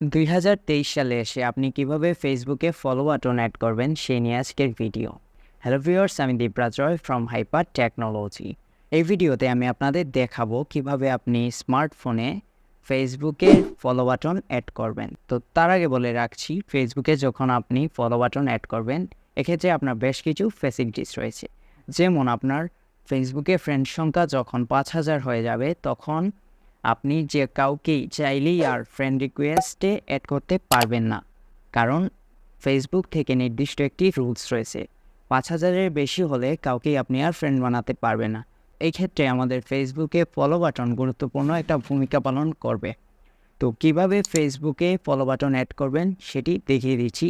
2023 সালে এসে আপনি কিভাবে ফেসবুকে ফলো বাটন অ্যাড করবেন সেই নিয়ে আজকের ভিডিও। হ্যালো ভিউয়ার্স, আমি দীপরাজ রয় ফ্রম হাইপার টেকনোলজি। এই ভিডিওতে আমি আপনাদের দেখাবো কিভাবে আপনি স্মার্টফোনে ফেসবুকে ফলো বাটন অ্যাড করবেন। তো তার আগে বলে রাখছি, ফেসবুকে যখন আপনি ফলো বাটন অ্যাড করবেন এক্ষেত্রে আপনার বেশ কিছু ফ্যাসিলিটিস রয়েছে। যেমন আপনার ফেসবুকে ফ্রেন্ড সংখ্যা যখন 5000 হয়ে যাবে তখন আপনি যে কাউকেই চাইলেই আর ফ্রেন্ড রিকোয়েস্টে অ্যাড করতে পারবেন না, কারণ ফেসবুক থেকে নির্দিষ্ট একটি রুলস রয়েছে। 5000-এর বেশি হলে কাউকেই আপনি আর ফ্রেন্ড বানাতে পারবেন না। এই ক্ষেত্রে আমাদের ফেসবুকে ফলো বাটন গুরুত্বপূর্ণ একটা ভূমিকা পালন করবে। তো কিভাবে ফেসবুকে ফলো বাটন অ্যাড করবেন সেটি দেখিয়ে দিচ্ছি।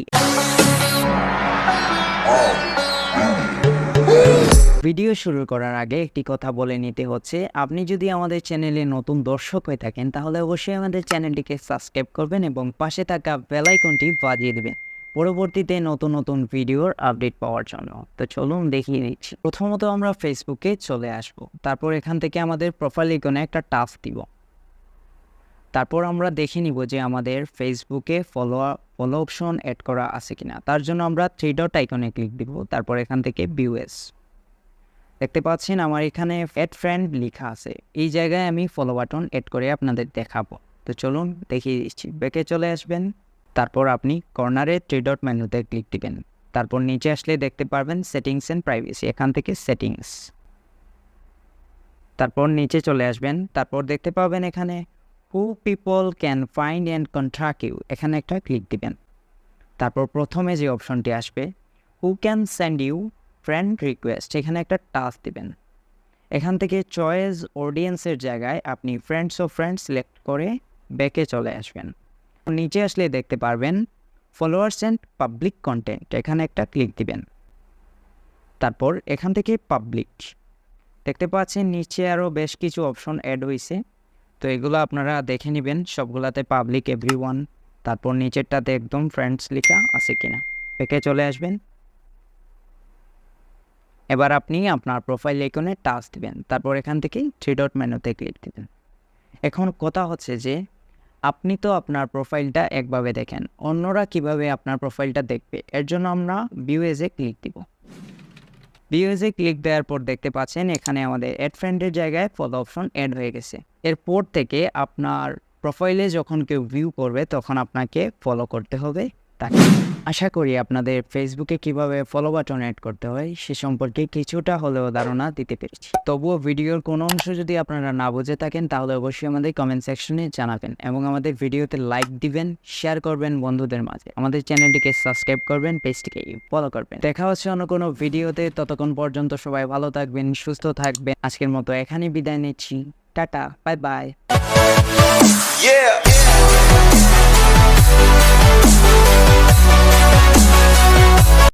ভিডিও শুরু করার আগে একটি কথা বলে নিতে হচ্ছে, আপনি যদি আমাদের চ্যানেলে নতুন দর্শক হয়ে থাকেন তাহলে অবশ্যই আমাদের চ্যানেলটিকে সাবস্ক্রাইব করবেন এবং পাশে থাকা বেল আইকনটি বাজিয়ে দেবেন পরবর্তীতে নতুন নতুন ভিডিওর আপডেট পাওয়ার জন্য। তো চলুন দেখিয়ে দিচ্ছি। প্রথমত আমরা ফেসবুকে চলে আসব, তারপর এখান থেকে আমাদের প্রোফাইল আইকনে একটা টাচ দিব। তারপর আমরা দেখে নিব যে আমাদের ফেসবুকে ফলো অপশন অ্যাড করা আছে কিনা। তার জন্য আমরা 3 ডট আইকনে ক্লিক দিব, তারপর এখান থেকে ভিউএস দেখতে পাচ্ছেন আমার এখানে অ্যাড ফ্রেন্ড লেখা আছে। এই জায়গায় আমি ফলো বাটন অ্যাড করে আপনাদের দেখাবো। তো চলুন দেখিয়ে দিচ্ছি। ব্যাকে চলে আসবেন, তারপর আপনি কর্নারে 3 ডট মেনুতে ক্লিক দিবেন, তারপর নিচে আসলে দেখতে পারবেন সেটিংস অ্যান্ড প্রাইভেসি। এখান থেকে সেটিংস, তারপর নিচে চলে আসবেন, তারপর দেখতে পাবেন এখানে who people can find and contact you, এখানে একটা ক্লিক দিবেন। তারপর প্রথমে যে অপশনটি আসবে who can send you friend request, এখানে একটা টাচ দিবেন। এখান থেকে চয়েস অডিয়েন্সের জায়গায় আপনি ফ্রেন্ডস সিলেক্ট করে ব্যাকে চলে আসবেন। নিচে আসলে দেখতে পারবেন ফলোয়ার্স অ্যান্ড পাবলিক কন্টেন্ট, এখানে একটা ক্লিক দিবেন। তারপর এখান থেকে পাবলিক দেখতে পাচ্ছেন নিচে আরও বেশ কিছু অপশন অ্যাড হয়েছে, তো এগুলো আপনারা দেখে নেবেন। সবগুলাতে পাবলিক এভরিওয়ান, তারপর নিচেরটাতে একদম ফ্রেন্ডস লেখা আছে কিনা। ব্যাকে চলে আসবেন, এবার আপনি আপনার প্রোফাইল আইকনে টাচ দিবেন, তারপর এখান থেকে 3 ডট মেনুতে ক্লিক দিবেন। এখন কথা হচ্ছে যে আপনি তো আপনার প্রোফাইলটা একভাবে দেখেন, অন্যরা কিভাবে আপনার প্রোফাইলটা দেখবে, এর জন্য আমরা ভিউ এজে ক্লিক দিব। ভিউ এজে ক্লিক দেওয়ার পর দেখতে পাচ্ছেন এখানে আমাদের অ্যাড ফ্রেন্ডের জায়গায় ফলো অপশন অ্যাড হয়ে গেছে। এরপর থেকে আপনার প্রোফাইলে যখন কেউ ভিউ করবে তখন আপনাকে ফলো করতে হবে তাকে। আশা করি আপনাদের ফেসবুকে কিভাবে ফলো বাটন অ্যাড করতে হয় সে সম্পর্কে কিছুটা হলেও ধারণা দিতে পেরেছি। তবুও ভিডিওর কোনো অংশ যদি আপনারা না বুঝে থাকেন তাহলে অবশ্যই আমাদের কমেন্ট সেকশনে জানাবেন এবং আমাদের ভিডিওতে লাইক দিবেন, শেয়ার করবেন বন্ধুদের মাঝে, আমাদের চ্যানেলটিকে সাবস্ক্রাইব করবেন, পেজটিকে ফলো করবেন। দেখা হচ্ছে অন্য কোনো ভিডিওতে, ততক্ষণ পর্যন্ত সবাই ভালো থাকবেন, সুস্থ থাকবেন। আজকের মতো এখানেই বিদায় নিচ্ছি। Tata, bye bye.